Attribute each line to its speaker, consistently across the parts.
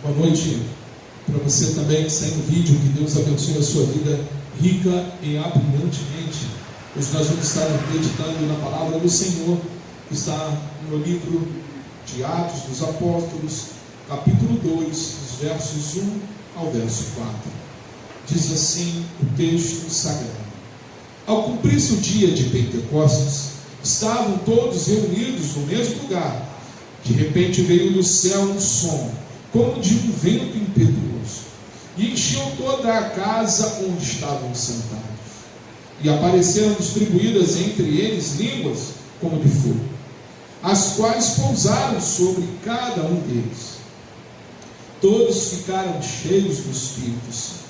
Speaker 1: Boa noite para você também que está no vídeo. Que Deus abençoe a sua vida rica e abundantemente. Hoje nós vamos estar meditando na palavra do Senhor, que está no livro de Atos dos Apóstolos, capítulo 2, dos versos 1 ao verso 4. Diz assim o texto sagrado: Ao cumprir-se o dia de Pentecostes, estavam todos reunidos no mesmo lugar. De repente veio do céu um som, como de um vento impetuoso, e encheu toda a casa onde estavam sentados. E apareceram distribuídas entre eles línguas como de fogo, as quais pousaram sobre cada um deles. Todos ficaram cheios do Espírito Santo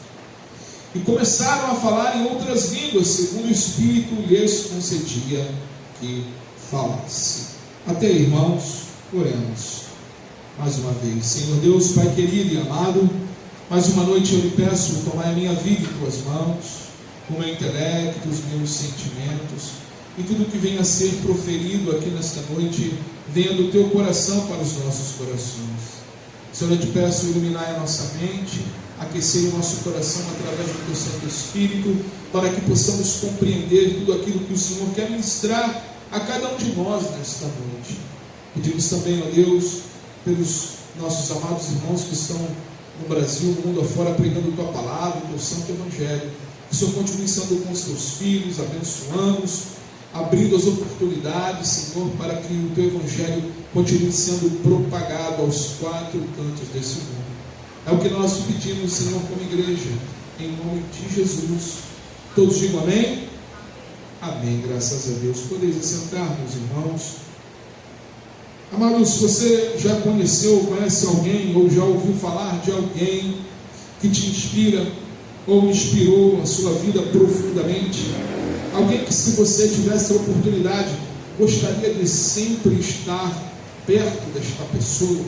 Speaker 1: e começaram a falar em outras línguas, segundo o Espírito lhes concedia que falasse. Até aí, irmãos, oremos mais uma vez. Senhor Deus, Pai querido e amado, mais uma noite eu lhe peço, tomar a minha vida em tuas mãos, o meu intelecto, os meus sentimentos, e tudo que venha a ser proferido aqui nesta noite, venha do teu coração para os nossos corações. Senhor, eu te peço, iluminar a nossa mente, aquecer o nosso coração através do teu Santo Espírito, para que possamos compreender tudo aquilo que o Senhor quer ministrar a cada um de nós nesta noite. Pedimos também, ó Deus, pelos nossos amados irmãos que estão no Brasil, no mundo afora, pregando a tua palavra, o teu santo evangelho. Que o Senhor continue sendo com os teus filhos, abençoando-os, abrindo as oportunidades, Senhor, para que o teu evangelho continue sendo propagado aos quatro cantos desse mundo. É o que nós te pedimos, Senhor, como igreja, em nome de Jesus. Todos digam amém? Amém, graças a Deus. Podeis assentar, meus irmãos. Amados, você já conheceu, conhece alguém, ou já ouviu falar de alguém que te inspira, ou inspirou a sua vida profundamente? Alguém que, se você tivesse a oportunidade, gostaria de sempre estar perto desta pessoa?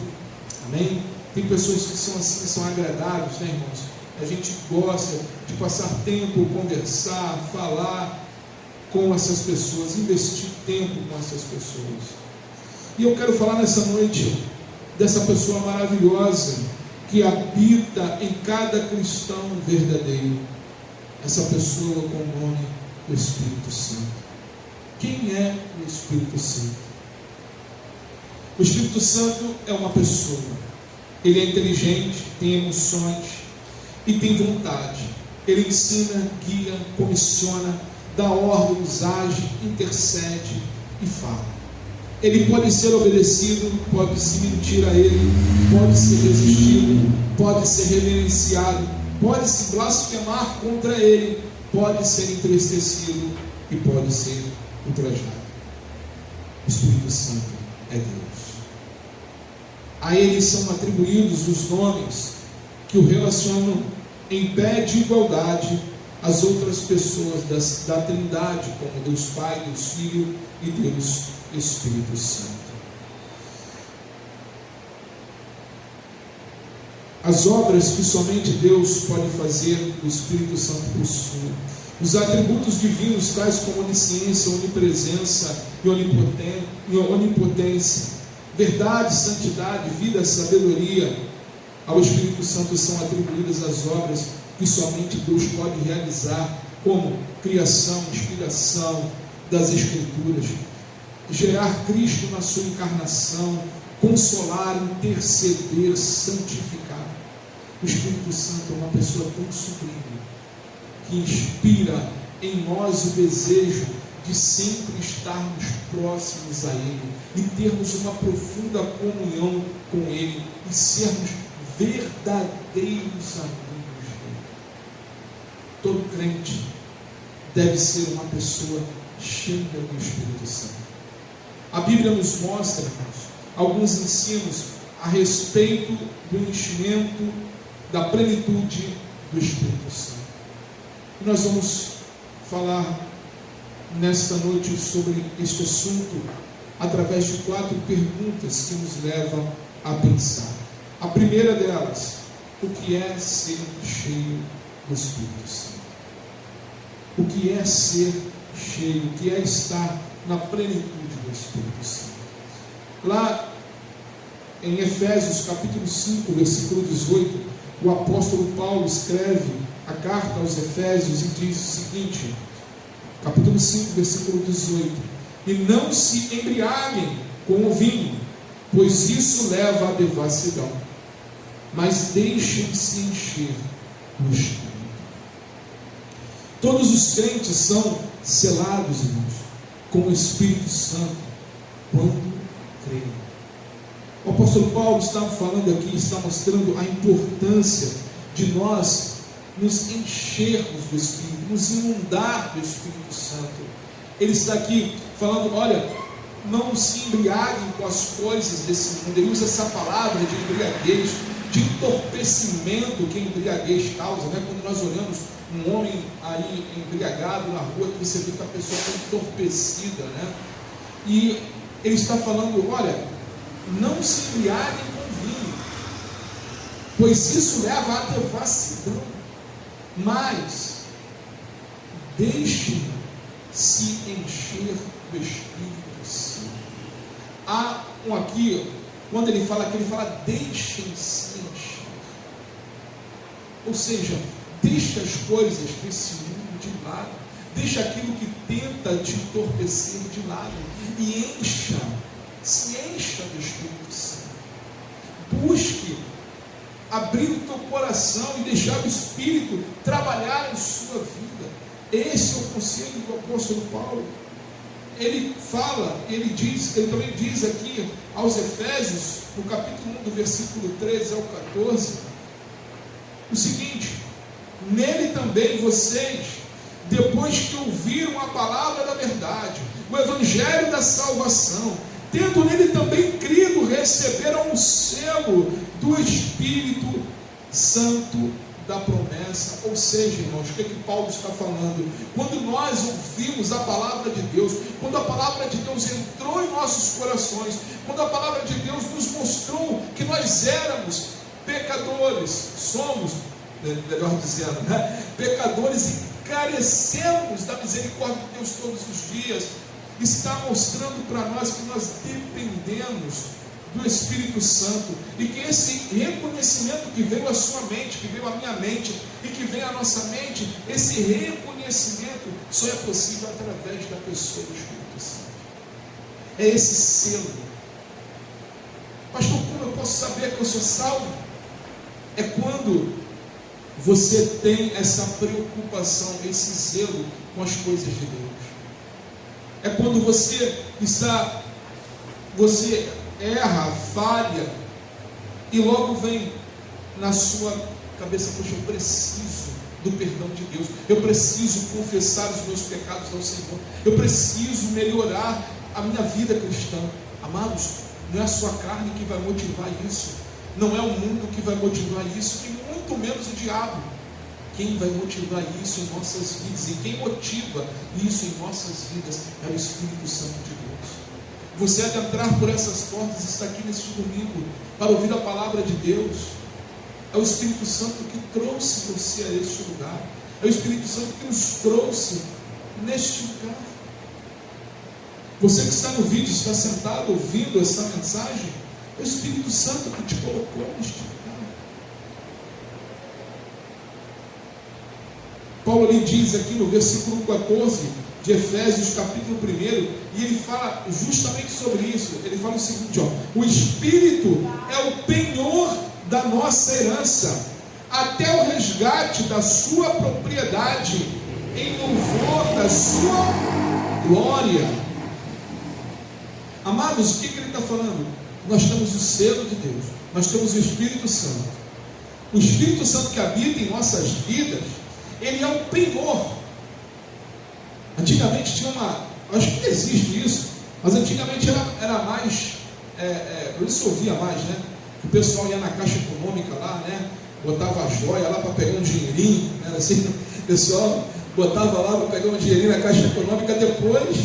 Speaker 1: Amém? Tem pessoas que são assim, que são agradáveis, né, irmãos? A gente gosta de passar tempo, conversar, falar com essas pessoas, investir tempo com essas pessoas. E eu quero falar nessa noite dessa pessoa maravilhosa que habita em cada cristão verdadeiro. Essa pessoa com o nome do Espírito Santo. Quem é o Espírito Santo? O Espírito Santo é uma pessoa. Ele é inteligente, tem emoções e tem vontade. Ele ensina, guia, comissiona, dá ordens, age, intercede e fala. Ele pode ser obedecido, pode se mentir a ele, pode ser resistido, pode ser reverenciado, pode se blasfemar contra ele, pode ser entristecido e pode ser ultrajado. O Espírito Santo é Deus. A ele são atribuídos os nomes que o relacionam em pé de igualdade às outras pessoas da Trindade, como Deus Pai, Deus Filho e Deus Espírito Santo. As obras que somente Deus pode fazer, o Espírito Santo possui. Os atributos divinos, tais como onisciência, onipresença e onipotência, verdade, santidade, vida, sabedoria, ao Espírito Santo são atribuídas as obras que somente Deus pode realizar, como criação, inspiração das Escrituras, gerar Cristo na sua encarnação, consolar, interceder, santificar. O Espírito Santo é uma pessoa tão sublime, que inspira em nós o desejo de sempre estarmos próximos a Ele e termos uma profunda comunhão com Ele e sermos verdadeiros amigos dele. Todo crente deve ser uma pessoa cheia do Espírito Santo. A Bíblia nos mostra, irmãos, alguns ensinos a respeito do enchimento da plenitude do Espírito Santo. E nós vamos falar nesta noite sobre este assunto através de 4 perguntas que nos levam a pensar. A primeira delas: o que é ser cheio do Espírito Santo? O que é ser cheio? O que é estar na plenitude do Espírito Santo? Lá em Efésios capítulo 5, versículo 18, o apóstolo Paulo escreve a carta aos Efésios e diz o seguinte, capítulo 5, versículo 18: e não se embriaguem com o vinho, pois isso leva à devassidão, mas deixem-se encher do Espírito. Todos os crentes são selados, irmãos, com o Espírito Santo quando creem. O apóstolo Paulo está falando aqui, está mostrando a importância de nós nos enchermos do Espírito, nos inundar do Espírito Santo. Ele está aqui falando, olha, não se embriaguem com as coisas desse mundo. Ele usa essa palavra de embriaguez, de entorpecimento que a embriaguez causa, né? Quando nós olhamos um homem aí embriagado na rua, que você vê que a pessoa está entorpecida, né? E ele está falando, olha, não se embriaguem com vinho, pois isso leva à devassidão, mas deixem-se encher do Espírito Santo. Há um aqui, quando ele fala aqui, ele fala deixem-se encher, ou seja, deixa as coisas desse mundo de lado, deixa aquilo que tenta te entorpecer de lado e se encha do Espírito Santo. Busque abrir o teu coração e deixar o Espírito trabalhar em sua vida. Esse é o conselho do apóstolo Paulo. Ele fala, ele também diz aqui aos Efésios, no capítulo 1, do versículo 13 ao 14, o seguinte: nele também vocês, depois que ouviram a palavra da verdade, o evangelho da salvação, tendo nele também crido, receberam o selo do Espírito Santo da promessa. Ou seja, irmãos, o que Paulo está falando? Quando nós ouvimos a palavra de Deus, quando a palavra de Deus entrou em nossos corações, quando a palavra de Deus nos mostrou que nós éramos pecadores, somos, melhor dizendo, né? Pecadores e carecemos da misericórdia de Deus todos os dias, está mostrando para nós que nós dependemos do Espírito Santo, e que esse reconhecimento que veio à sua mente, que veio à minha mente e que vem à nossa mente, esse reconhecimento só é possível através da pessoa do Espírito Santo. É esse selo. Pastor, como eu posso saber que eu sou salvo? É quando você tem essa preocupação, esse zelo com as coisas de Deus. É quando você erra, falha, e logo vem na sua cabeça, poxa, eu preciso do perdão de Deus, eu preciso confessar os meus pecados ao Senhor, eu preciso melhorar a minha vida cristã. Amados, não é a sua carne que vai motivar isso, não é o mundo que vai motivar isso, e muito menos o diabo. Quem vai motivar isso em nossas vidas, e quem motiva isso em nossas vidas, é o Espírito Santo de Deus. Você adentrar por essas portas, está aqui neste domingo para ouvir a palavra de Deus. É o Espírito Santo que trouxe você a este lugar, é o Espírito Santo que nos trouxe neste lugar. Você que está no vídeo, está sentado ouvindo essa mensagem, é o Espírito Santo que te colocou neste lugar. Paulo lhe diz aqui no versículo 14 de Efésios capítulo 1, e ele fala justamente sobre isso. Ele fala o seguinte, ó: o Espírito é o penhor da nossa herança, até o resgate da sua propriedade, em louvor da sua glória. Amados, o que ele está falando? Nós temos o selo de Deus, nós temos o Espírito Santo. O Espírito Santo que habita em nossas vidas, ele é um penhor. Antigamente tinha acho que não existe isso, mas antigamente era mais, por isso ouvia mais, né? O pessoal ia na Caixa Econômica lá, né? Botava a joia lá para pegar um dinheirinho, né? Assim, o pessoal botava lá para pegar um dinheirinho na Caixa Econômica, depois,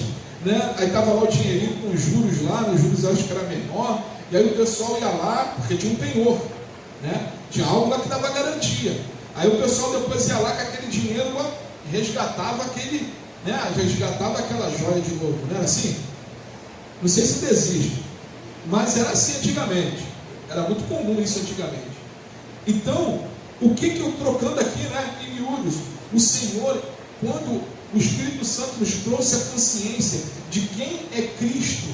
Speaker 1: né? Aí estava lá o dinheirinho com juros lá, os juros acho que era menor, e aí o pessoal ia lá, porque tinha um penhor, né? Tinha algo lá que dava garantia. Aí o pessoal depois ia lá com aquele dinheiro, resgatava resgatava aquela joia de novo, não era assim? Não sei se existe, mas era assim antigamente. Era muito comum isso antigamente. Então, o que eu trocando aqui, em miúdos, o Senhor, quando o Espírito Santo nos trouxe a consciência de quem é Cristo,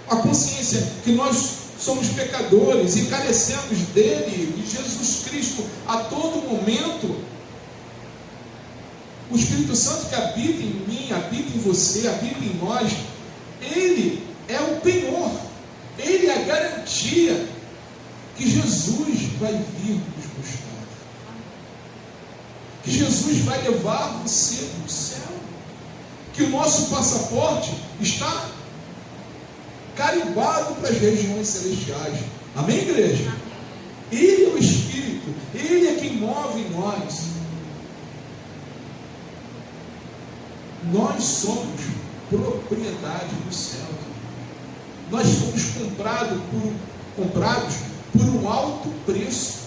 Speaker 1: a consciência que nós somos pecadores e carecemos dele, de Jesus Cristo, a todo momento. O Espírito Santo que habita em mim, habita em você, habita em nós, ele é o penhor, ele é a garantia que Jesus vai vir nos buscar, que Jesus vai levar você para o céu, que o nosso passaporte está carimbado para as regiões celestiais. Amém, igreja? Ele é o Espírito, ele é quem move em nós. Nós somos propriedade do céu. Nós fomos comprados por um alto preço.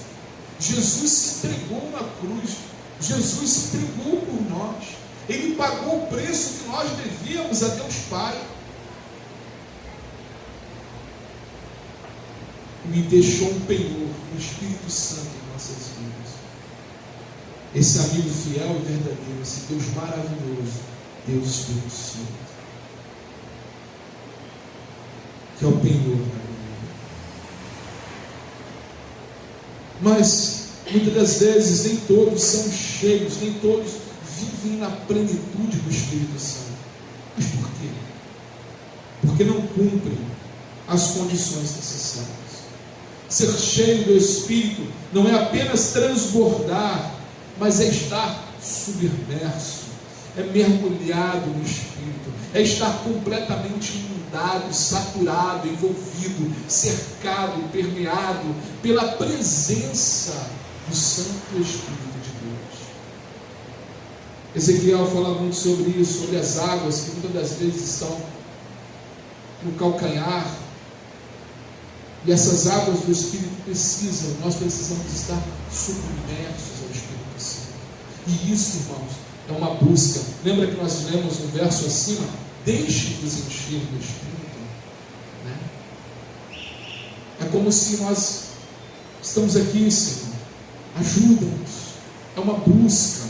Speaker 1: Jesus se entregou na cruz. Jesus se entregou por nós. Ele pagou o preço que nós devíamos a Deus Pai. Me deixou um penhor, o Espírito Santo em nossas vidas. Esse amigo fiel e verdadeiro, esse Deus maravilhoso, Deus Espírito Santo, que é o penhor da minha vida. Mas muitas das vezes nem todos são cheios, nem todos vivem na plenitude do Espírito Santo. Mas por quê? Porque não cumprem as condições necessárias. Ser cheio do Espírito não é apenas transbordar, mas é estar submerso, é mergulhado no Espírito, é estar completamente inundado, saturado, envolvido, cercado, permeado pela presença do Santo Espírito de Deus. Ezequiel fala muito sobre isso, sobre as águas que muitas das vezes estão no calcanhar. E essas águas do Espírito nós precisamos estar submersos ao Espírito Santo. E isso, irmãos, é uma busca. Lembra que nós lemos no verso acima? Deixe-vos encher do Espírito. É como se nós estamos aqui, Senhor, ajuda-nos. É uma busca.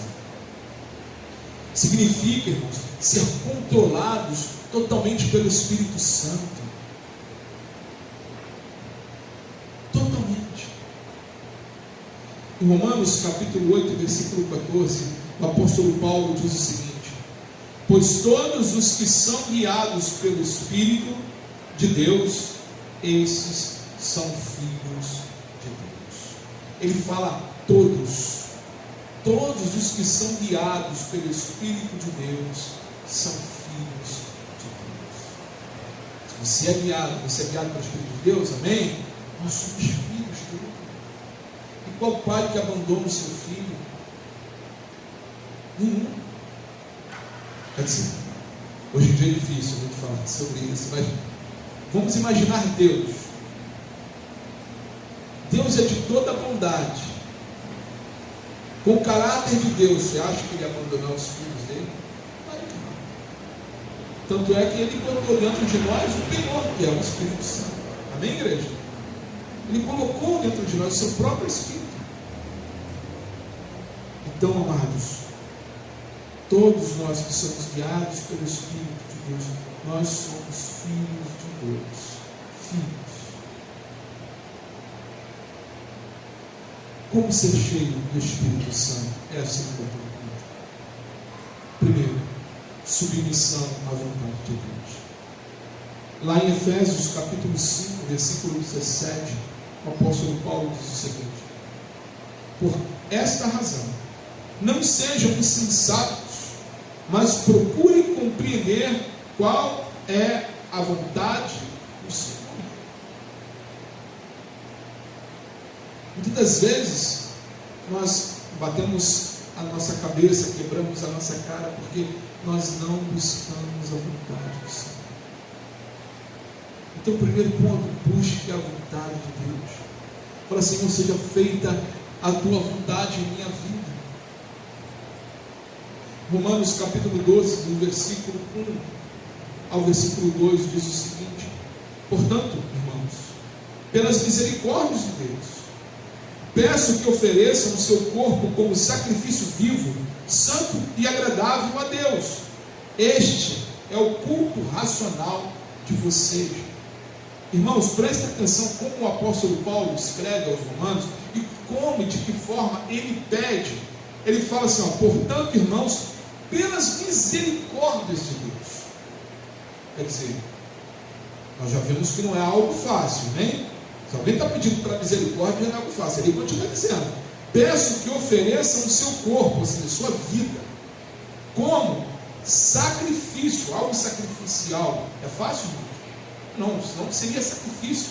Speaker 1: Significa, irmãos, ser controlados totalmente pelo Espírito Santo. Em Romanos capítulo 8, versículo 14, o apóstolo Paulo diz o seguinte: pois todos os que são guiados pelo Espírito de Deus, esses são filhos de Deus. Ele fala todos os que são guiados pelo Espírito de Deus, são filhos de Deus. Se você é guiado pelo Espírito de Deus, amém? Nós somos filhos dele. Qual pai que abandona o seu filho? Nenhum. Quer dizer, hoje em dia é difícil muito falar sobre isso, mas vamos imaginar Deus. Deus é de toda bondade. Com o caráter de Deus, você acha que ele ia abandonar os filhos dele? Claro que não. Tanto é que ele colocou dentro de nós o penhor, que é o Espírito Santo. Amém, igreja? Ele colocou dentro de nós o seu próprio Espírito. Então, amados, todos nós que somos guiados pelo Espírito de Deus, nós somos filhos de Deus. Filhos. Como ser cheio do Espírito Santo? É a segunda pergunta. Primeiro, submissão à vontade de Deus. Lá em Efésios capítulo 5, versículo 17, o apóstolo Paulo diz o seguinte: por esta razão, não sejam insensatos, mas procurem compreender qual é a vontade do Senhor. Muitas das vezes nós batemos a nossa cabeça, quebramos a nossa cara, porque nós não buscamos a vontade do Senhor. Então, o primeiro ponto, busque a vontade de Deus. Fala, Senhor, seja feita a tua vontade em minha vida. Romanos capítulo 12, do versículo 1 ao versículo 2, diz o seguinte: portanto, irmãos, pelas misericórdias de Deus. Peço que ofereçam o seu corpo como sacrifício vivo, santo e agradável a Deus. Este é o culto racional de vocês. Irmãos, prestem atenção como o apóstolo Paulo escreve aos Romanos e como e de que forma ele pede. Ele fala assim, portanto, irmãos, pelas misericórdias de Deus. Quer dizer, nós já vimos que não é algo fácil, né? Se alguém está pedindo para misericórdia, não é algo fácil. Ele continua dizendo, peço que ofereçam o seu corpo, ou seja, sua vida, como sacrifício, algo sacrificial. É fácil? Não, senão seria sacrifício.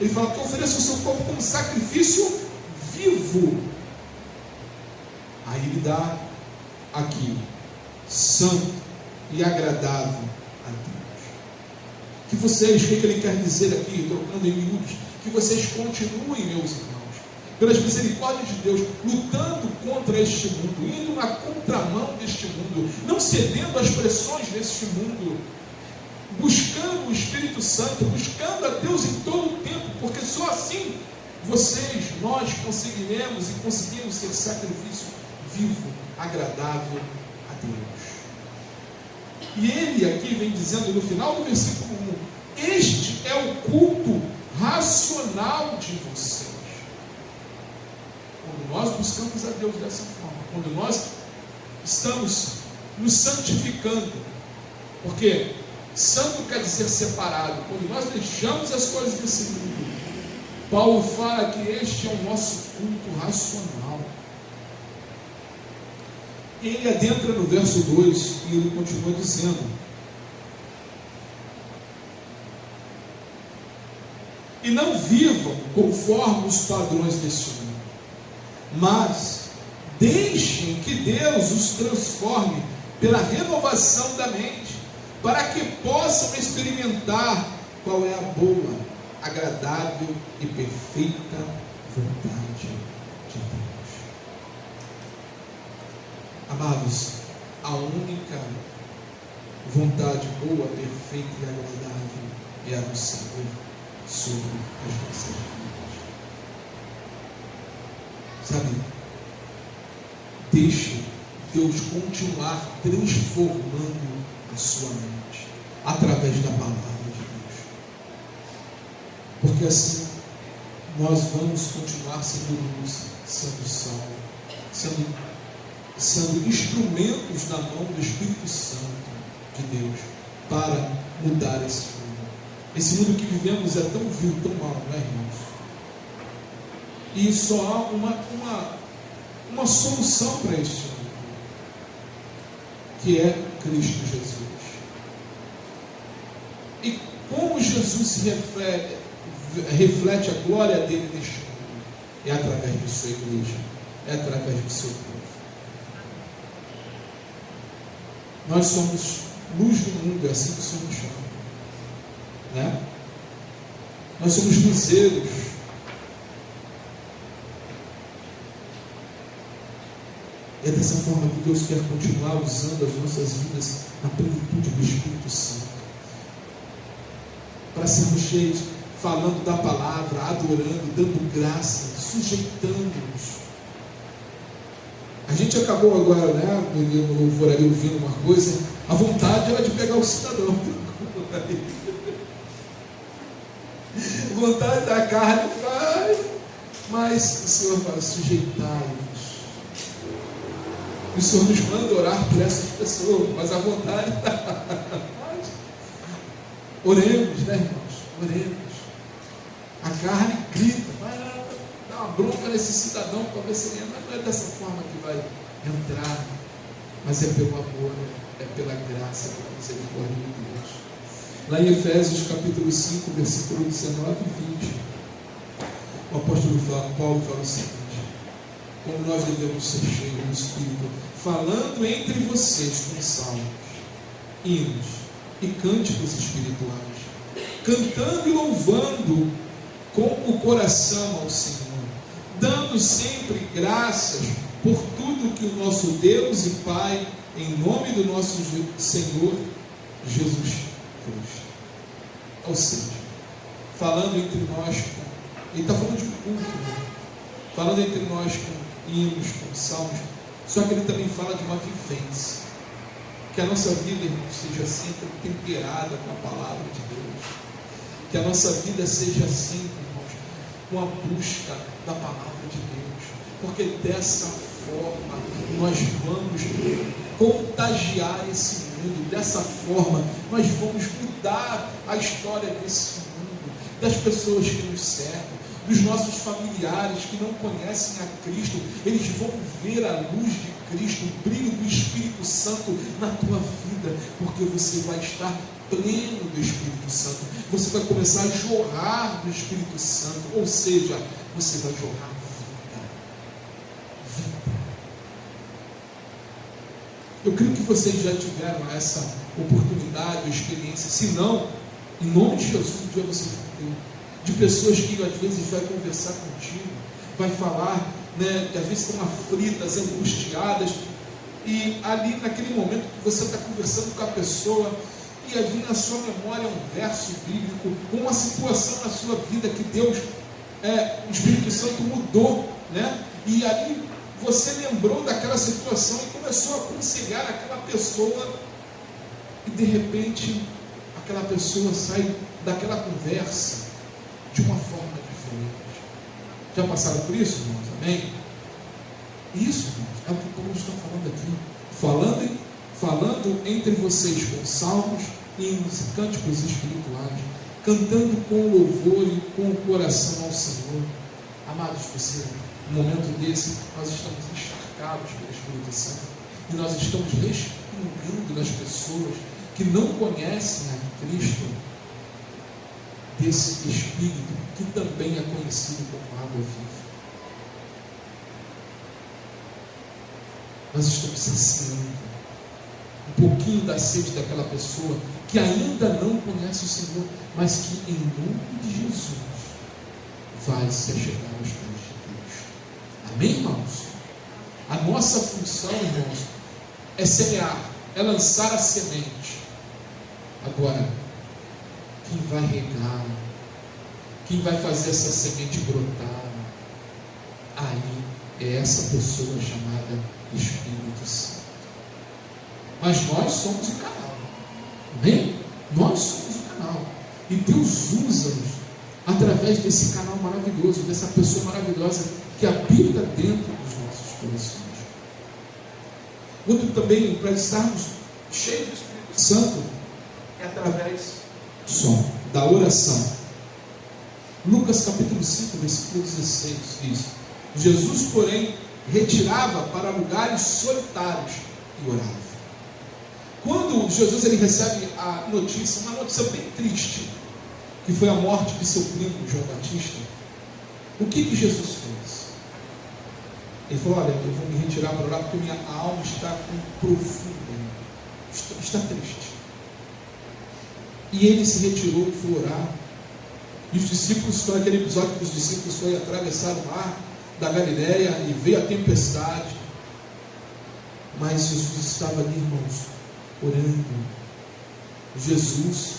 Speaker 1: Ele fala que ofereça o seu corpo como sacrifício vivo. Aí ele dá aqui, santo e agradável a Deus. Que vocês, o que ele quer dizer aqui, trocando em miúdos, que vocês continuem, meus irmãos, pelas misericórdias de Deus, lutando contra este mundo, indo na contramão deste mundo, não cedendo às pressões deste mundo, buscando o Espírito Santo, buscando a Deus em todo o tempo, porque só assim nós conseguiremos e conseguimos ser sacrifício vivo, agradável a Deus. E ele aqui vem dizendo no final do versículo 1, este é o culto racional de vocês. Quando nós buscamos a Deus dessa forma, quando nós estamos nos santificando, porque santo quer dizer separado, quando nós deixamos as coisas desse mundo, Paulo fala que este é o nosso culto racional. Ele adentra no verso 2 e ele continua dizendo, e não vivam conforme os padrões deste mundo, mas deixem que Deus os transforme pela renovação da mente, para que possam experimentar qual é a boa, agradável e perfeita vontade de Deus. Amados, a única vontade boa, perfeita e agradável é a do Senhor sobre as nossas vidas. Sabe, deixe Deus continuar transformando a sua mente através da palavra de Deus, porque assim nós vamos continuar sendo luz, sendo sal, sendo instrumentos na mão do Espírito Santo de Deus para mudar esse mundo. Esse mundo que vivemos é tão vil, tão mal, não é, irmãos? E só há uma solução para este mundo, que é Cristo Jesus. E como Jesus se reflete a glória dele neste mundo? É através de sua igreja, é através do seu povo. Nós somos luz do mundo, é assim que somos chamados, né? Nós somos luzeiros. É dessa forma que Deus quer continuar usando as nossas vidas na plenitude do Espírito Santo, para sermos cheios, falando da palavra, adorando, dando graça, sujeitando-nos. A gente acabou agora, né, no louvor ali, ouvindo uma coisa, a vontade era de pegar o cidadão. A vontade da carne faz, mas o Senhor fala, sujeitai-vos. O Senhor nos manda orar por essas pessoas, mas a vontade oremos, né, irmãos? Oremos. A carne grita, vai lá, dá uma bronca nesse cidadão para ver se ele entra. Não é dessa forma que vai entrar, mas é pelo amor, é pela graça, pela misericórdia de Deus. Lá em Efésios capítulo 5, versículo 19 e 20, o apóstolo Paulo fala o seguinte: como nós devemos ser cheios do Espírito, falando entre vocês com salmos, hinos e cânticos espirituais, cantando e louvando com o coração ao Senhor, dando sempre graças por tudo que o nosso Deus e Pai, em nome do nosso Senhor Jesus Cristo. Ou seja, falando entre nós Ele está falando de um culto, né? Falando entre nós com hinos, com salmos. Só que ele também fala de uma vivência. Que a nossa vida, irmão, seja sempre temperada com a palavra de Deus. Que a nossa vida seja sempre, irmãos, com a busca da palavra de Deus. Porque dessa forma nós vamos contagiar esse mundo. Dessa forma nós vamos mudar a história desse mundo, das pessoas que nos cercam, dos nossos familiares que não conhecem a Cristo. Eles vão ver a luz de Cristo, o brilho do Espírito Santo na tua vida, porque você vai estar pleno do Espírito Santo. Você vai começar a jorrar do Espírito Santo, ou seja, você vai jorrar vida. Eu creio que vocês já tiveram essa oportunidade ou experiência. Se não, em nome de Jesus, um dia você vai ter. De pessoas que às vezes vai conversar contigo, vai falar, né, que às vezes estão aflitas, angustiadas, e ali naquele momento que você está conversando com a pessoa, e ali na sua memória um verso bíblico, uma situação na sua vida que Deus, o Espírito Santo mudou, né? E ali você lembrou daquela situação e começou a aconselhar aquela pessoa, e de repente aquela pessoa sai daquela conversa de uma forma diferente. Já passaram por isso, irmãos? Amém? Isso, irmãos, é o que Paulo está falando aqui. Falando entre vocês com salmos, hinos e cânticos espirituais, cantando com louvor e com o coração ao Senhor. Amados, você, no momento desse, nós estamos encharcados pelo Espírito Santo e nós estamos respingando nas pessoas que não conhecem a Cristo desse Espírito que também é conhecido como água viva. Nós estamos saciando um pouquinho da sede daquela pessoa que ainda não conhece o Senhor, mas que em nome de Jesus vai se achegar aos pés de Deus. Amém, irmãos? A nossa função, irmãos, é semear, é lançar a semente. Agora, quem vai regar, quem vai fazer essa semente brotar, aí é essa pessoa chamada Espírito Santo. Mas nós somos o canal, amém? Nós somos o canal, e Deus usa-nos através desse canal maravilhoso, dessa pessoa maravilhosa que habita dentro dos nossos corações. Outro também, para estarmos cheios do Espírito Santo, é através da oração. Lucas capítulo 5, versículo 16 diz: Jesus, porém, retirava para lugares solitários e orava. Quando Jesus ele recebe a notícia, uma notícia bem triste, que foi a morte de seu primo João Batista, o que Jesus fez? Ele falou: olha, eu vou me retirar para orar porque minha alma está com profundo, está triste. E ele se retirou e foi orar. E os discípulos, foi aquele episódio que os discípulos foram atravessar o mar da Galileia e veio a tempestade. Mas Jesus estava ali, irmãos, orando. Jesus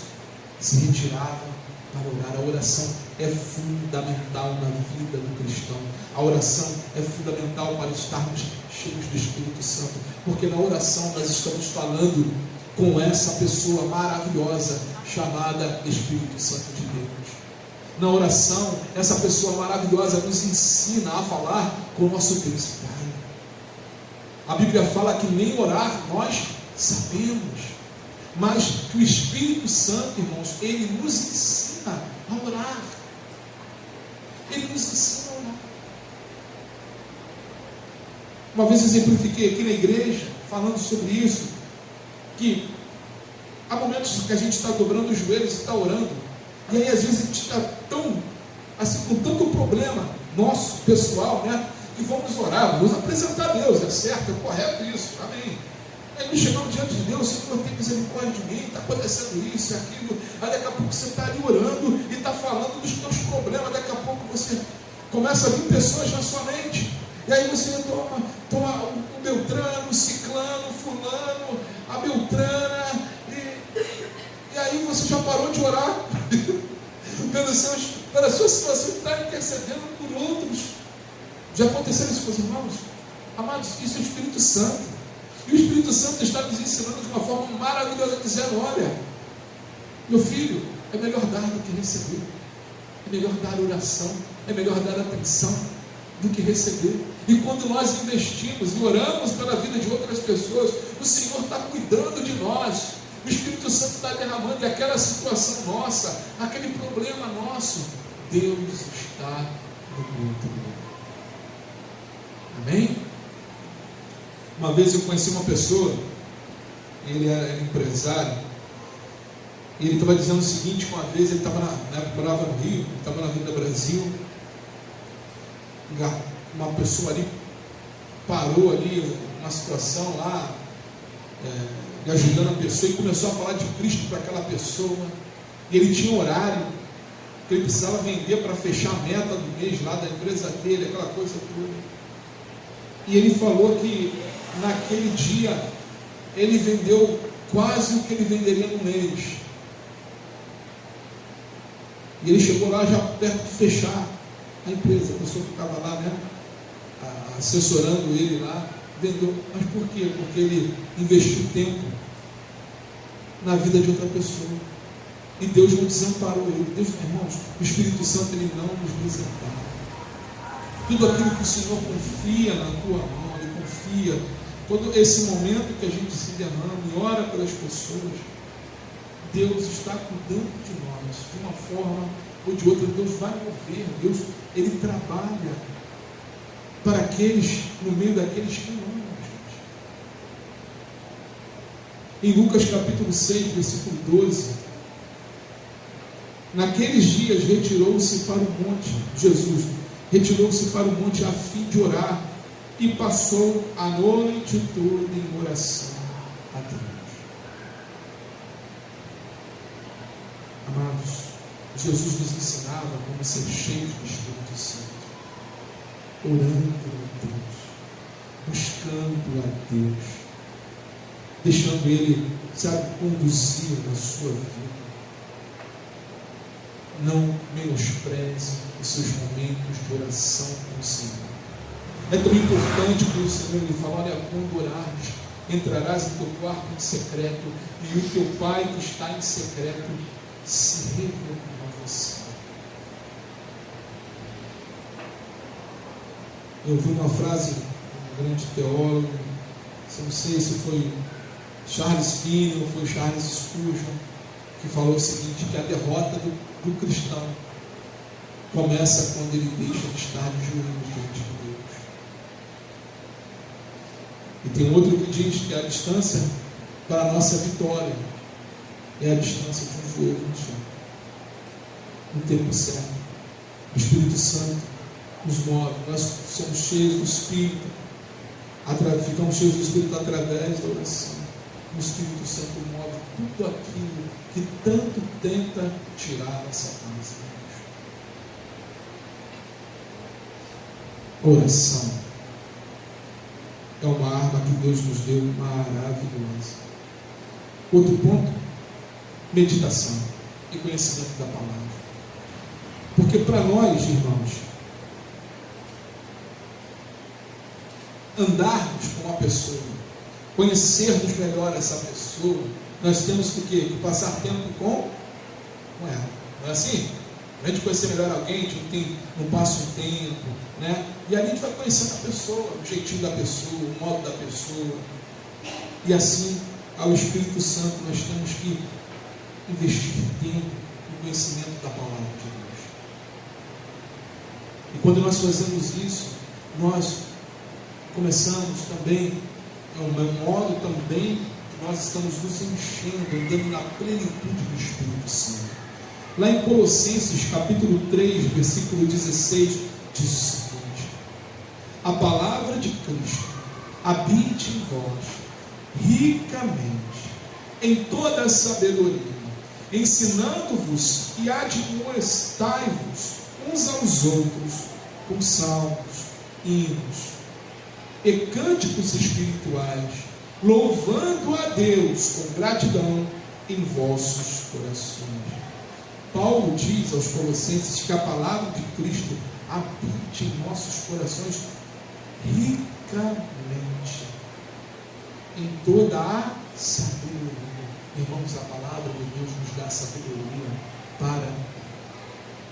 Speaker 1: se retirava para orar. A oração é fundamental na vida do cristão. A oração é fundamental para estarmos cheios do Espírito Santo, porque na oração nós estamos falando com essa pessoa maravilhosa chamada Espírito Santo de Deus. Na oração, essa pessoa maravilhosa nos ensina a falar com o nosso Deus Pai. A Bíblia fala que nem orar nós sabemos, mas que o Espírito Santo, irmãos, ele nos ensina a orar. Ele nos ensina a orar. Uma vez exemplifiquei aqui na igreja, falando sobre isso, que há momentos que a gente está dobrando os joelhos e está orando, e aí às vezes a gente está tão, assim, com tanto problema nosso, pessoal, né, que vamos orar, vamos apresentar a Deus, é certo, é correto isso, amém. Aí nos chegamos diante de Deus: Senhor, tem misericórdia de mim, está acontecendo isso e aquilo. Aí daqui a pouco você está ali orando e está falando dos teus problemas, daqui a pouco você começa a vir pessoas na sua mente, e aí você toma o Beltrano, o Ciclano, o Fulano, a Beltrana, e aí você já parou de orar, pelo seu Agora, a sua situação está intercedendo por outros. Já aconteceu isso com os irmãos? Amados, isso é o Espírito Santo. E o Espírito Santo está nos ensinando de uma forma maravilhosa, dizendo: olha, meu filho, é melhor dar do que receber. É melhor dar oração, é melhor dar atenção do que receber. E quando nós investimos e oramos pela vida de outras pessoas, o Senhor está cuidando de nós. O Espírito Santo está derramando, e aquela situação nossa, aquele problema nosso, Deus está no controle. Amém? Uma vez eu conheci uma pessoa, ele era empresário, e ele estava dizendo o seguinte: uma vez ele estava na época morava no Rio, ele estava na Avenida Brasil, uma pessoa ali parou ali, uma situação lá, ajudando a pessoa, e começou a falar de Cristo para aquela pessoa, e ele tinha horário, que ele precisava vender para fechar a meta do mês lá da empresa dele, aquela coisa toda. E ele falou que naquele dia ele vendeu quase o que ele venderia no mês. E ele chegou lá já perto de fechar a empresa. A pessoa que estava lá, né, assessorando ele lá, vendeu. Mas por quê? Porque ele investiu tempo na vida de outra pessoa. E Deus não desamparou ele. Deus, irmãos, o Espírito Santo, ele não nos desampara. Tudo aquilo que o Senhor confia na tua mão, ele confia. Todo esse momento que a gente se derrama e ora pelas pessoas, Deus está cuidando de nós, de uma forma ou de outra. Deus vai mover, Deus, ele trabalha para aqueles, no meio daqueles que amam a gente. Em Lucas capítulo 6, versículo 12, naqueles dias retirou-se para o monte, Jesus retirou-se para o monte a fim de orar, e passou a noite toda em oração a Deus. Amados, Jesus nos ensinava como ser cheios do Espírito Santo, orando a Deus, buscando a Deus, deixando Ele, sabe, conduzir na sua vida. Não menospreze os seus momentos de oração com o Senhor. É tão importante que o Senhor lhe fala: olha, quando orares, entrarás em teu quarto em secreto, e o teu Pai que está em secreto se revelará a você. Eu vi uma frase de um grande teólogo, não sei se foi Charles Finney ou foi Charles Spurgeon, que falou o seguinte: que a derrota do cristão começa quando ele deixa de estar de joelhos diante de Deus. E tem outro que diz que a distância para a nossa vitória é a distância de um joelho no chão. No tempo certo, o Espírito Santo nos move. Nós somos cheios do Espírito, ficamos cheios do Espírito através da oração. O Espírito Santo move tudo aquilo que tanto tenta tirar essa paz. Oração é uma arma que Deus nos deu maravilhosa. Outro ponto: meditação e conhecimento da palavra. Porque para nós, irmãos, andarmos com uma pessoa, conhecermos melhor essa pessoa, nós temos que passar tempo com ela. Não é assim? A gente conhecer melhor alguém, a gente não passa um tempo, né? E ali a gente vai conhecendo a pessoa, o jeitinho da pessoa, o modo da pessoa. E assim, ao Espírito Santo, nós temos que investir tempo no conhecimento da palavra de Deus. E quando nós fazemos isso, nós começamos também, é um modo também que nós estamos nos enchendo, andando na plenitude do Espírito Santo. Lá em Colossenses capítulo 3, versículo 16, diz o seguinte: a palavra de Cristo habite em vós ricamente, em toda a sabedoria, ensinando-vos e admoestai-vos uns aos outros com salmos, hinos e cânticos espirituais, louvando a Deus com gratidão em vossos corações. Paulo diz aos Colossenses que a palavra de Cristo habite em nossos corações ricamente, em toda a sabedoria. Irmãos, a palavra de Deus nos dá sabedoria para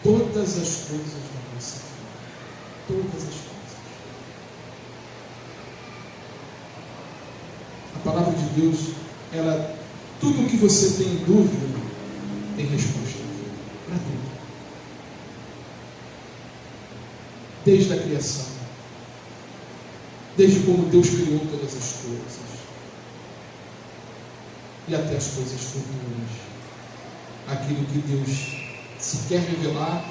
Speaker 1: todas as coisas da nossa vida. Todas as coisas. A palavra de Deus, ela, tudo o que você tem dúvida, tem resposta para tudo. Desde a criação, desde como Deus criou todas as coisas, e até as coisas futuras. Aquilo que Deus se quer revelar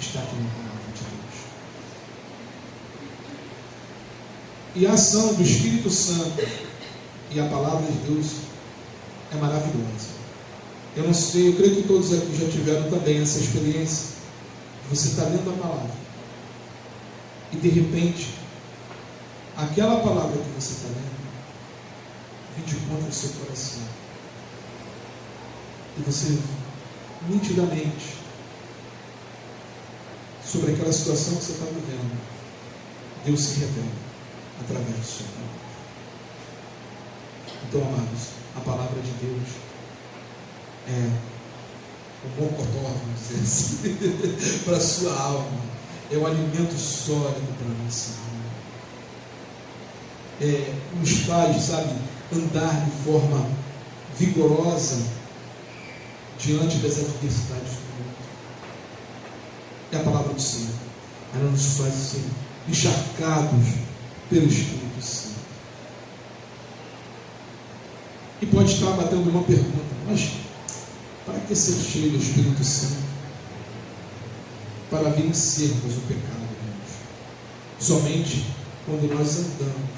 Speaker 1: está aqui na palavra de Deus. E a ação do Espírito Santo e a palavra de Deus é maravilhosa. Eu não sei, eu creio que todos aqui já tiveram também essa experiência. Você está lendo a palavra e de repente aquela palavra que você está lendo vem de contra o seu coração. E você, nitidamente, sobre aquela situação que você está vivendo, Deus se revela através do seu palavra. Então, amados, a palavra de Deus é o mocotó, vamos dizer assim, para a sua alma. É um alimento sólido para a nossa alma. Nos faz, sabe, andar de forma vigorosa diante das adversidades do mundo. É a palavra do Senhor. Ela nos faz ser encharcados pelo Espírito Santo. E pode estar batendo uma pergunta: mas para que ser cheio do Espírito Santo? Para vencermos o pecado, irmãos. Somente quando nós andamos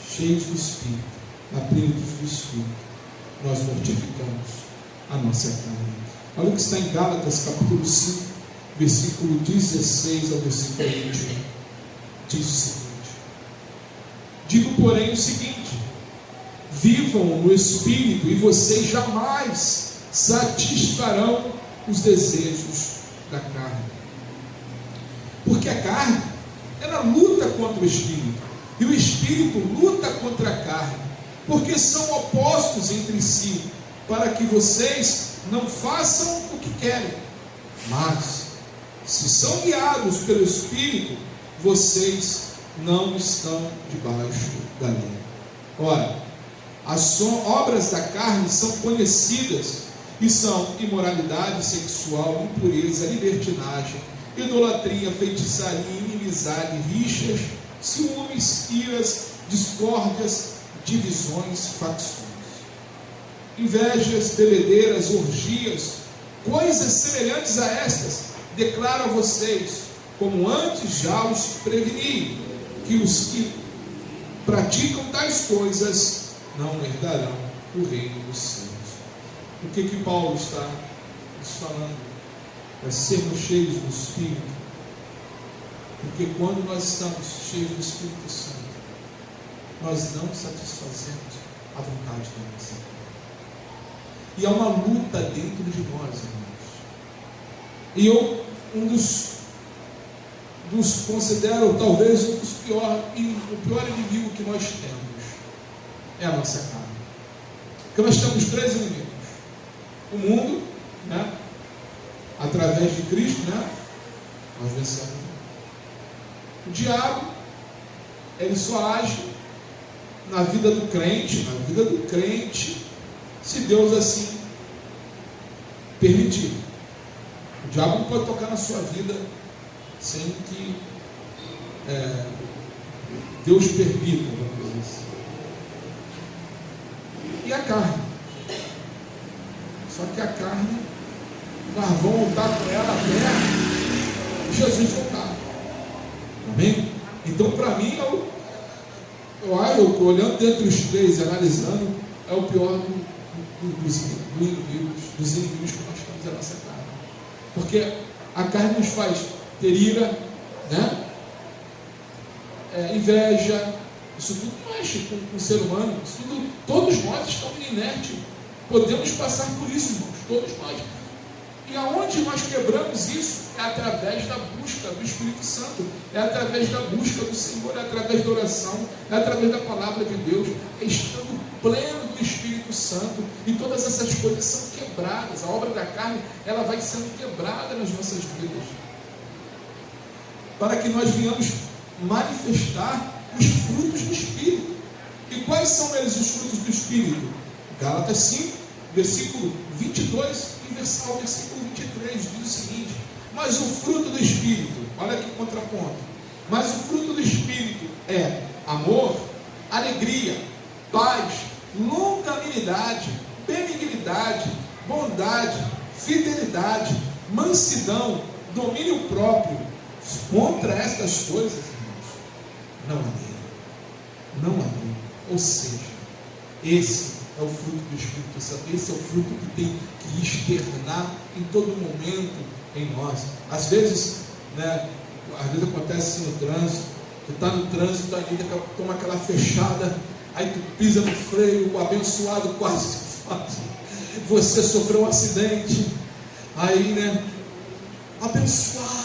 Speaker 1: cheios do Espírito, abridos do Espírito, nós mortificamos a nossa carne. Olha o que está em Gálatas capítulo 5, versículo 16 ao versículo 21. Diz o seguinte: digo, porém, o seguinte: vivam no Espírito e vocês jamais satisfarão os desejos da carne. Porque a carne, ela luta contra o Espírito, e o Espírito luta contra a carne, porque são opostos entre si, para que vocês não façam o que querem. Mas, se são guiados pelo Espírito, vocês não estão debaixo da lei. Ora, as obras da carne são conhecidas, e são imoralidade sexual, impureza, libertinagem, idolatria, feitiçaria, inimizade, rixas, ciúmes, iras, discórdias, divisões, facções, invejas, bebedeiras, orgias, coisas semelhantes a estas. Declaro a vocês, como antes já os preveni, que os que praticam tais coisas não herdarão o reino dos céus. O que Paulo está nos falando? É sermos cheios do Espírito. Porque quando nós estamos cheios do Espírito Santo, nós não satisfazemos a vontade da nossa vida. E há uma luta dentro de nós, irmãos. E eu, considero talvez o pior inimigo que nós temos é a nossa carne. Porque nós temos três inimigos: o mundo, né? Através de Cristo, né? Nós vencemos. O diabo, ele só age na vida do crente, se Deus assim permitir. O diabo não pode tocar na sua vida sem que Deus permita, vamos dizer assim. E a carne? Só que a carne, nós vamos lutar com ela até Jesus voltar. Amém? Então, para mim, eu olhando dentro dos três, analisando, é o pior dos inimigos que nós temos, a nossa carne. Porque a carne nos faz ter ira, né? Inveja, isso tudo mexe com o ser humano, isso tudo, todos nós estamos inertes, podemos passar por isso, irmãos, todos nós. E aonde nós quebramos isso? É através da busca do Espírito Santo, é através da busca do Senhor, é através da oração, é através da palavra de Deus, é estando pleno do Espírito Santo, e todas essas coisas são quebradas. A obra da carne, ela vai sendo quebrada nas nossas vidas, para que nós venhamos manifestar os frutos do Espírito. E quais são eles, os frutos do Espírito? Gálatas 5, versículo 22 e ao versículo 23 diz o seguinte: mas o fruto do Espírito, olha que contraponto, mas o fruto do Espírito é amor, alegria, paz, longanimidade, benignidade, bondade, fidelidade, mansidão, domínio próprio. Contra estas coisas, irmãos, não há lei. Não há lei. Ou seja, esse é o fruto do Espírito Santo. Esse é o fruto que tem que externar em todo momento em nós. Às vezes, acontece no trânsito, tu está no trânsito, ali toma aquela fechada, aí tu pisa no freio, o abençoado quase faz. Você sofreu um acidente, aí, abençoado,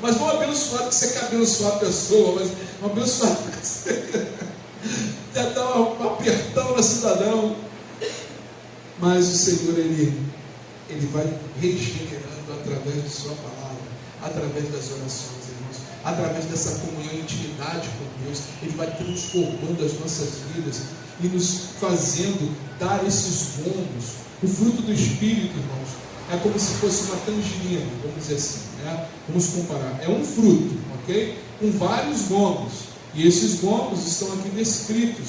Speaker 1: mas não abençoado que você quer abençoar a pessoa, mas abençoado que você quer dar um apertão no cidadão. Mas o Senhor, Ele vai regenerando através de sua palavra, através das orações, irmãos, através dessa comunhão e intimidade com Deus. Ele vai transformando as nossas vidas e nos fazendo dar esses gomos. O fruto do Espírito, irmãos, é como se fosse uma tangerina, vamos dizer assim, vamos comparar, é um fruto, ok? Com vários gomos, e esses gomos estão aqui descritos,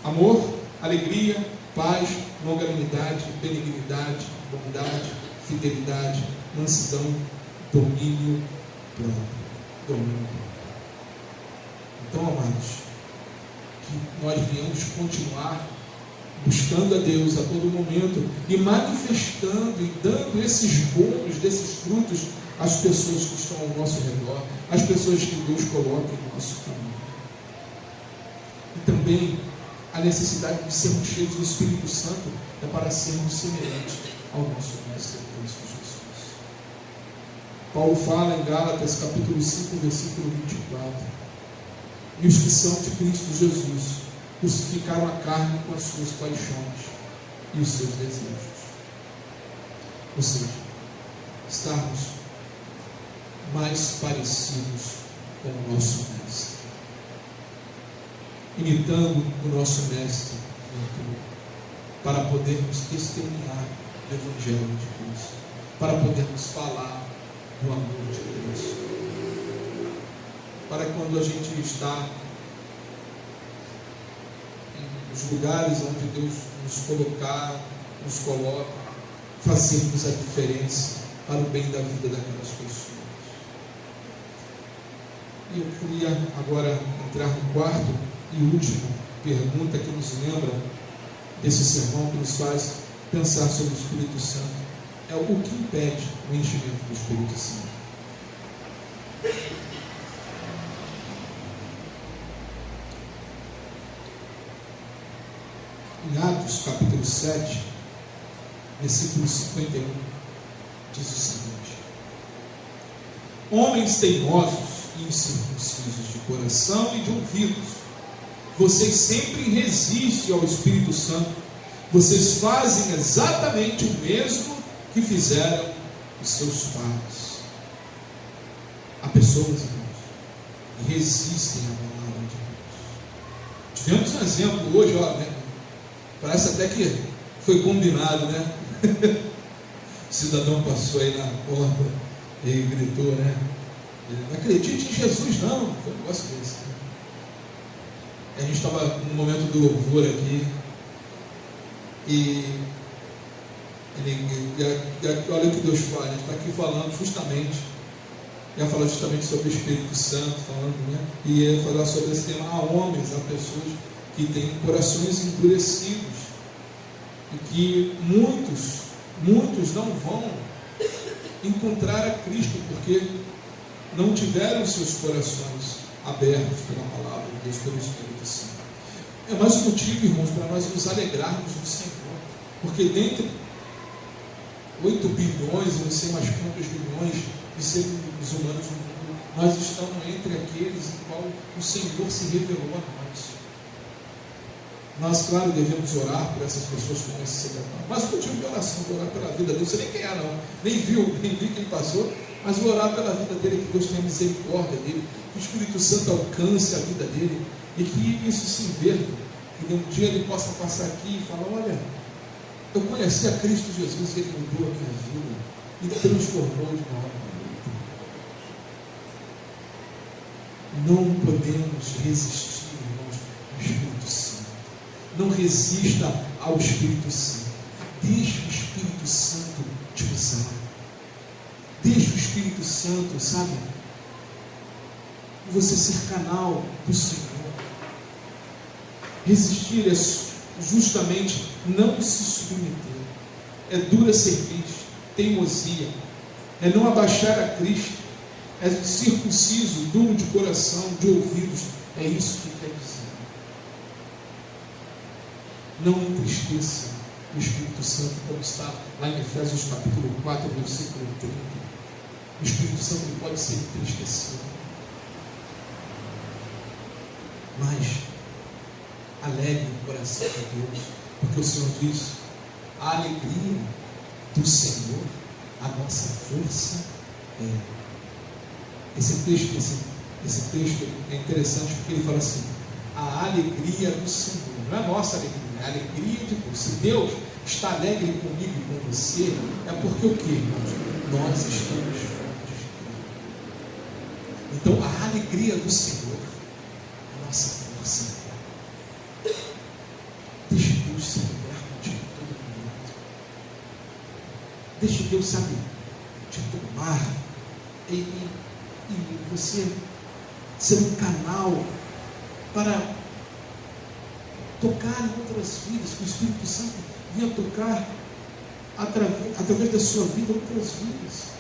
Speaker 1: amor, alegria, paz, longanimidade, benignidade, bondade, fidelidade, mansidão, domínio próprio. Então, amados, que nós venhamos continuar buscando a Deus a todo momento e manifestando e dando esses bônus, desses frutos às pessoas que estão ao nosso redor, às pessoas que Deus coloca em nosso caminho. E também a necessidade de sermos cheios do Espírito Santo é para sermos semelhantes ao nosso Mestre Cristo Jesus. Paulo fala em Gálatas capítulo 5, versículo 24: e os que são de Cristo Jesus crucificaram a carne com as suas paixões e os seus desejos. Ou seja, estarmos mais parecidos com o nosso Mestre, imitando o nosso Mestre, para podermos testemunhar o Evangelho de Cristo, para podermos falar do amor de Cristo, para quando a gente está nos lugares onde Deus nos coloca, fazermos a diferença para o bem da vida daquelas pessoas. E eu queria agora entrar no quarto e último pergunta que nos lembra desse sermão, que nos faz pensar sobre o Espírito Santo. É o que impede o enchimento do Espírito Santo. Em Atos capítulo 7, versículo 51, diz o seguinte: homens teimosos e incircuncisos de coração e de ouvidos, vocês sempre resistem ao Espírito Santo, vocês fazem exatamente o mesmo que fizeram os seus pais. Há pessoas, irmãos, que resistem à palavra de Deus. Tivemos um exemplo hoje, parece até que foi combinado, O cidadão passou aí na porta e gritou, não acredite em Jesus, não. Foi um negócio desse. A gente estava no momento do louvor aqui e olha o que Deus faz. A gente está aqui falando justamente, ia falar justamente sobre o Espírito Santo, e ia falar sobre esse tema. Há homens, há pessoas que têm corações endurecidos e que muitos não vão encontrar a Cristo porque não tiveram seus corações abertos pela palavra de Deus, pelo Espírito Santo. É mais um motivo, irmãos, para nós nos alegrarmos no Senhor, porque dentre 8 bilhões, ou não sei mais quantos bilhões de seres humanos no mundo, nós estamos entre aqueles em qual o Senhor se revelou a nós. Nós, claro, devemos orar por essas pessoas com esse secretário. Mas o motivo de oração, de orar pela vida dele, não sei nem quem é, não. Nem vi quem passou, mas vou orar pela vida dele, que Deus tenha misericórdia dele, que o Espírito Santo alcance a vida dele, e que isso se inverta, que um dia ele possa passar aqui e falar: olha, eu conheci a Cristo Jesus, ele mudou a minha vida, e transformou de uma hora para outra. Não podemos resistir, irmãos, ao Espírito Santo. Não resista ao Espírito Santo. Deixe o Espírito Santo te usar. Deixe o Espírito Santo, sabe, você ser canal do Senhor. Resistir é justamente não se submeter. É dura serviço, teimosia. É não abaixar a Cristo. É circunciso, duro de coração, de ouvidos. É isso que quer dizer. Não entristeça o Espírito Santo, como está lá em Efésios capítulo 4, versículo 30. O Espírito Santo não pode ser entristecido. Mas alegre o coração de Deus, porque o Senhor diz: a alegria do Senhor, a nossa força é. Esse texto é interessante, porque ele fala assim: a alegria do Senhor, não é a nossa alegria, é a alegria de Deus. Se Deus está alegre comigo e com você, é porque o que, irmãos? Nós estamos fortes. Então a alegria do Senhor, a nossa força. Deixe Deus se alegrar contigo todo momento. Deixe Deus, sabe, te tomar e você ser um canal para tocar em outras vidas, que o Espírito Santo venha tocar através da sua vida outras vidas.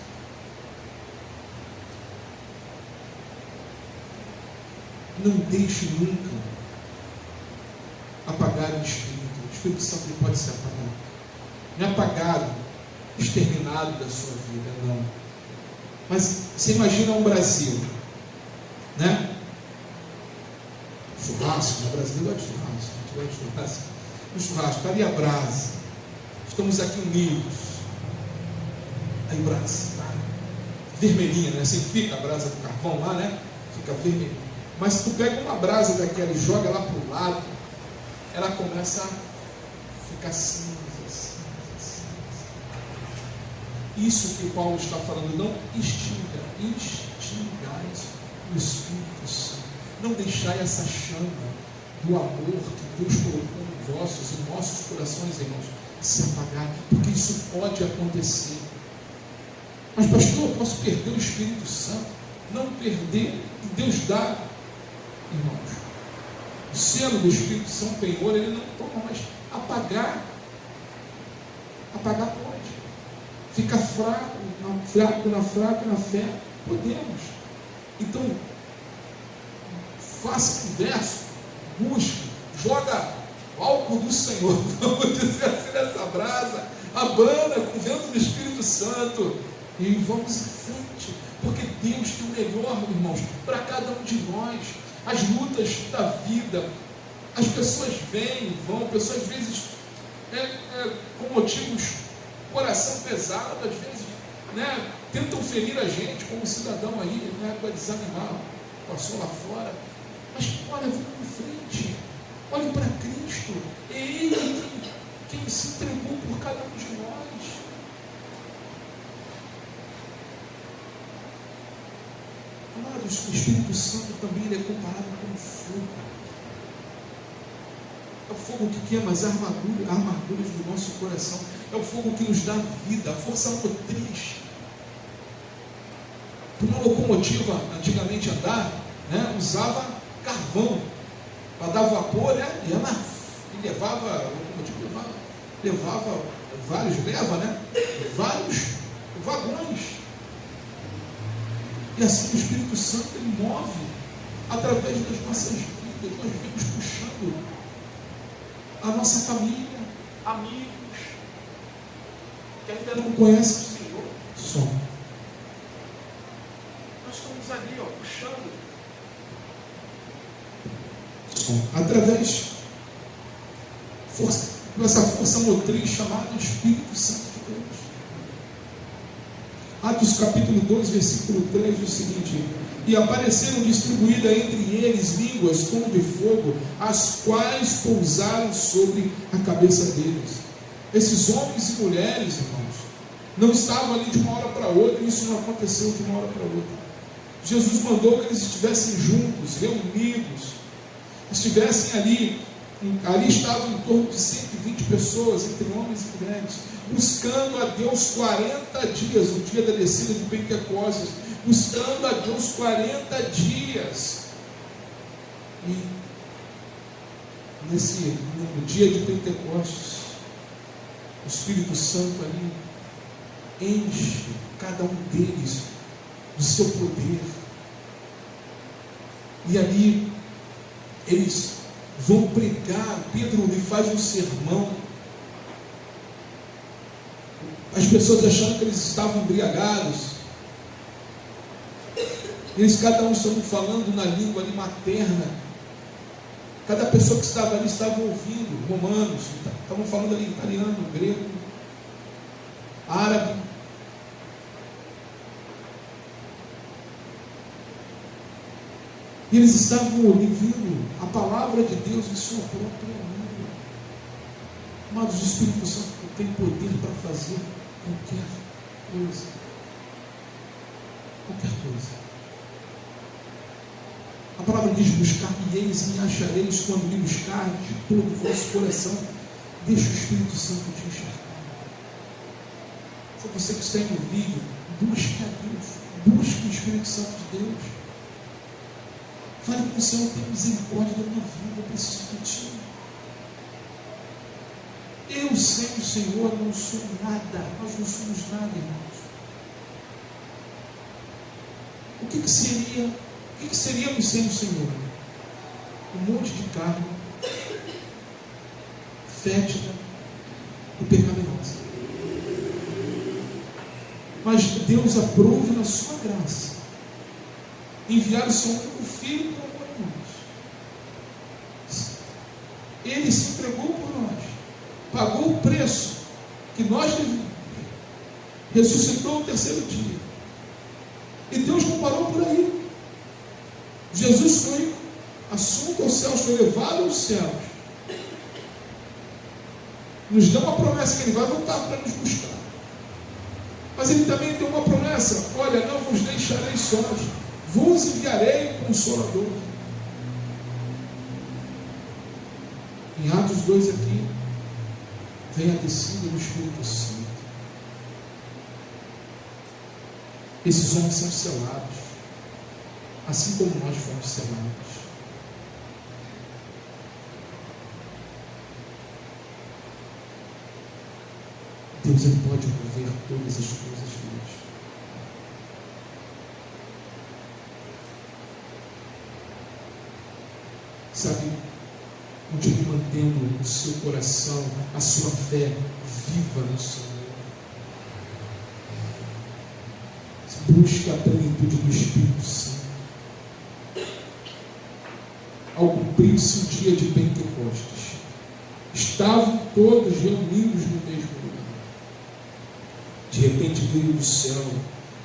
Speaker 1: Não deixe nunca apagar o Espírito Santo não pode ser apagado. Não é apagado, exterminado da sua vida, não. Mas você imagina um Brasil, né? Churrasco, no Brasil gosta de churrasco, a gente gosta de churrasco. No churrasco, está ali a brasa, estamos aqui unidos. Aí brasa, tá? Vermelhinha, né? Assim fica a brasa do carvão lá, né? Fica vermelhinha. Mas se tu pega uma brasa daquela e joga lá para o lado, ela começa a ficar cinza. Isso que Paulo está falando, não extingais o Espírito Santo. Não deixai essa chama do amor que Deus colocou em nossos corações, irmãos, se apagar, porque isso pode acontecer. Mas pastor, eu posso perder o Espírito Santo? Não perder, Deus dá, irmãos. O selo do Espírito Santo penhor, ele não toma, mas apagar pode. Fica fraco na fé, podemos. Então, faça o verso, busque, joga o álcool do Senhor, vamos dizer assim, nessa brasa, abana com o vento do Espírito Santo, e vamos em frente, porque Deus tem o melhor, irmãos, para cada um de nós. As lutas da vida, as pessoas vêm e vão, pessoas às vezes com motivos, coração pesado, às vezes, né, tentam ferir a gente como cidadão aí, né, para desanimar, passou lá fora. Mas olha, vamos em frente, olhe para Cristo, é Ele quem se entregou por cada um de nós. Amados, o Espírito Santo também ele é comparado com o fogo. É o fogo que queima as armaduras do nosso coração. É o fogo que nos dá vida, a força motriz. Para uma locomotiva antigamente andar, né, usava carvão para dar vapor, né, e ela levava, a locomotiva levava vários vagões. E assim o Espírito Santo ele move através das nossas vidas. Nós vamos puxando a nossa família, amigos, que ainda não conhece o Senhor. Som.
Speaker 2: Nós estamos ali, puxando.
Speaker 1: Som. Através dessa força motriz chamada Espírito Santo de Deus. Atos capítulo 2, versículo 3 diz o seguinte: e apareceram distribuídas entre eles línguas como de fogo, as quais pousaram sobre a cabeça deles. Esses homens e mulheres, irmãos, não estavam ali de uma hora para outra, e isso não aconteceu de uma hora para outra. Jesus mandou que eles estivessem juntos, reunidos, estivessem ali estavam em torno de 120 pessoas, entre homens e mulheres, buscando a Deus 40 dias, o dia da descida de Pentecostes, buscando a Deus 40 dias, e no dia de Pentecostes, o Espírito Santo ali enche cada um deles do seu poder, e ali eles vão pregar. Pedro lhe faz um sermão, as pessoas achando que eles estavam embriagados, eles cada um estavam falando na língua ali materna, cada pessoa que estava ali estava ouvindo, romanos, estavam falando ali italiano, grego, árabe. E eles estavam ouvindo a palavra de Deus em sua própria língua. Amados, o Espírito Santo tem poder para fazer qualquer coisa. Qualquer coisa. A palavra diz: buscar-me-eis e me achareis quando me buscardes de todo o vosso coração. Deixa o Espírito Santo te enxergar. Se você que está no vídeo, busque a Deus, busque o Espírito Santo de Deus. Fale com o Senhor: tem misericórdia da minha vida, eu preciso de Ti. Eu sem o Senhor não sou nada, nós não somos nada, irmãos. O que seríamos sem o Senhor? Um monte de carne, fétida e pecaminosa. Mas Deus aprove na sua graça enviar o seu único Filho por amor a nós. Ele se entregou por nós, pagou o preço que nós devíamos, ressuscitou no terceiro dia. E Deus não parou por aí. Jesus foi assunto aos céus, foi levado aos céus, nos deu uma promessa que Ele vai voltar para nos buscar. Mas Ele também deu uma promessa: olha, não vos deixarei sós, vos enviarei o Consolador. Em Atos 2 aqui, vem a descida do Espírito Santo. Esses homens são selados, assim como nós fomos selados. Deus, Ele pode mover todas as coisas, Deus. Sabe, continue mantendo o seu coração, a sua fé viva no Senhor. Busque a plenitude do Espírito Santo. Ao cumprir-se o dia de Pentecostes, estavam todos reunidos no mesmo lugar. De repente veio do céu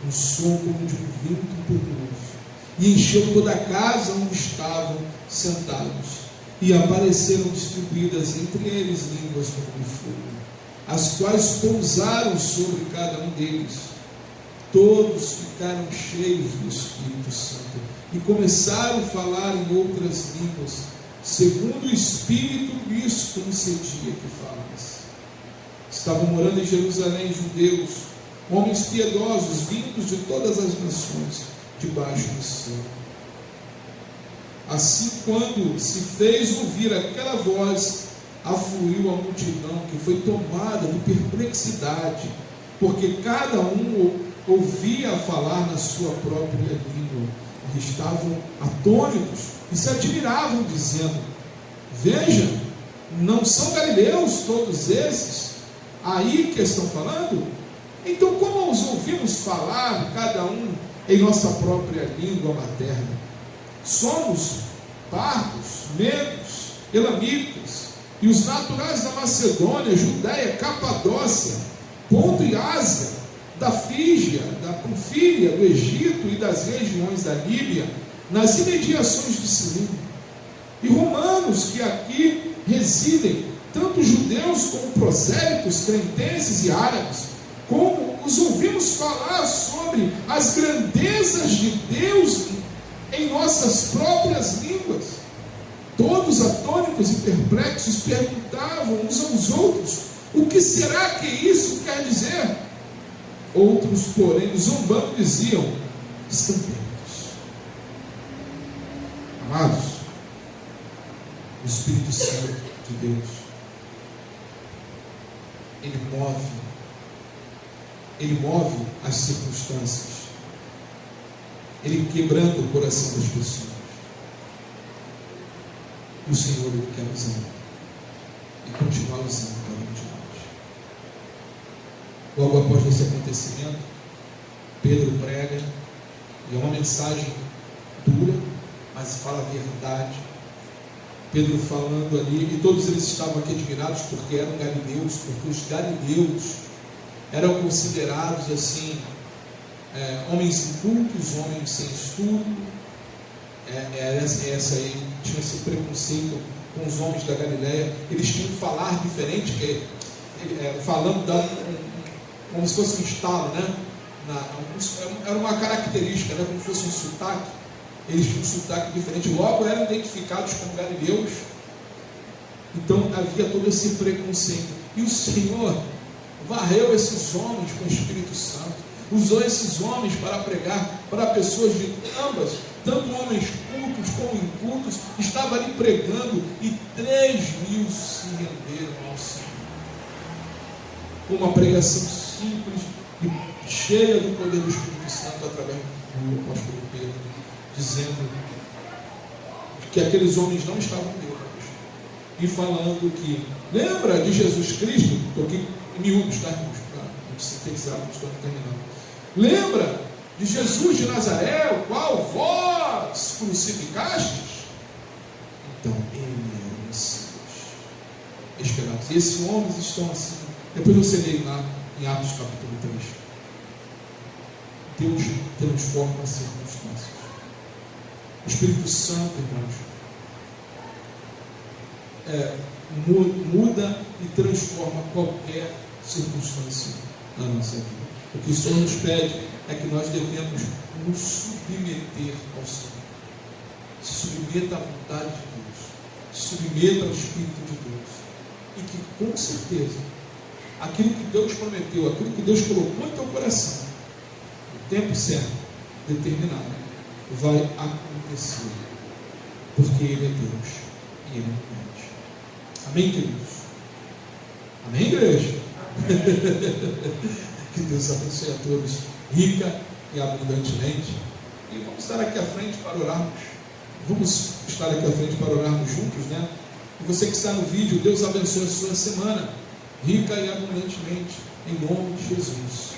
Speaker 1: um som como de um vento impetuoso, e encheu toda a casa onde estavam sentados, e apareceram distribuídas entre eles línguas como de fogo, as quais pousaram sobre cada um deles. Todos ficaram cheios do Espírito Santo e começaram a falar em outras línguas, segundo o Espírito lhes concedia que falasse. Estavam morando em Jerusalém judeus, homens piedosos, vindos de todas as nações, debaixo do céu. Assim, quando se fez ouvir aquela voz, afluiu a multidão, que foi tomada de perplexidade, porque cada um ouvia falar na sua própria língua. E estavam atônitos e se admiravam, dizendo: veja, não são galileus todos esses? aí que estão falando? Então, como os ouvimos falar, cada um em nossa própria língua materna? Somos partos, medos, elamitas, e os naturais da Macedônia, Judéia, Capadócia, Ponto e Ásia, da Frígia, da Panfília, do Egito e das regiões da Líbia, nas imediações de Cilícia, e romanos que aqui residem, tanto judeus como prosélitos, cretenses e árabes, como os ouvimos falar sobre as grandezas de Deus em nossas próprias línguas. Todos atônitos e perplexos perguntavam uns aos outros: o que será que isso quer dizer? Outros, porém, zombando, diziam: estão bêbados. Amados, o Espírito Santo de Deus, ele move as circunstâncias, ele quebranta o coração das pessoas. E o Senhor, ele quer usar e continuar usando cada um de nós. Logo após esse acontecimento, Pedro prega, e é uma mensagem dura, mas fala a verdade. Pedro falando ali, e todos eles estavam aqui admirados porque eram galileus, porque os galileus eram considerados assim, homens incultos, homens sem estudo. Essa aí tinha esse preconceito com os homens da Galileia. Eles tinham que falar diferente, falando como se fosse um estalo, né? Era uma característica, né? Como se fosse um sotaque. Eles tinham um sotaque diferente, logo eram identificados como galileus. Então havia todo esse preconceito, e o Senhor varreu esses homens com o Espírito Santo, usou esses homens para pregar para pessoas de ambas, tanto homens cultos como incultos. Estava ali pregando, e 3.000 se renderam ao Senhor, com uma pregação simples e cheia do poder do Espírito Santo, através do apóstolo Pedro, dizendo que aqueles homens não estavam bêbados, e falando que, lembra de Jesus Cristo? Estou aqui em miúdos, tá, irmãos? Para sintetizar, não estou terminando. Lembra de Jesus de Nazaré, o qual vós crucificastes? Então, ele é o Messias esperados. E esses homens estão assim. Depois você lê lá em Atos capítulo 3. Deus transforma as circunstâncias. O Espírito Santo, irmãos, muda e transforma qualquer circunstância na nossa vida. O que o Senhor nos pede é que nós devemos nos submeter ao Senhor. Se submeta à vontade de Deus, se submeta ao Espírito de Deus, e que com certeza aquilo que Deus prometeu, aquilo que Deus colocou em teu coração, no tempo certo, determinado, vai acontecer, porque Ele é Deus e Ele não mente. Amém, queridos? Amém, igreja? Que Deus abençoe a todos rica e abundantemente. E vamos estar aqui à frente para orarmos. Vamos estar aqui à frente para orarmos juntos, né? E você que está no vídeo, Deus abençoe a sua semana rica e abundantemente, em nome de Jesus.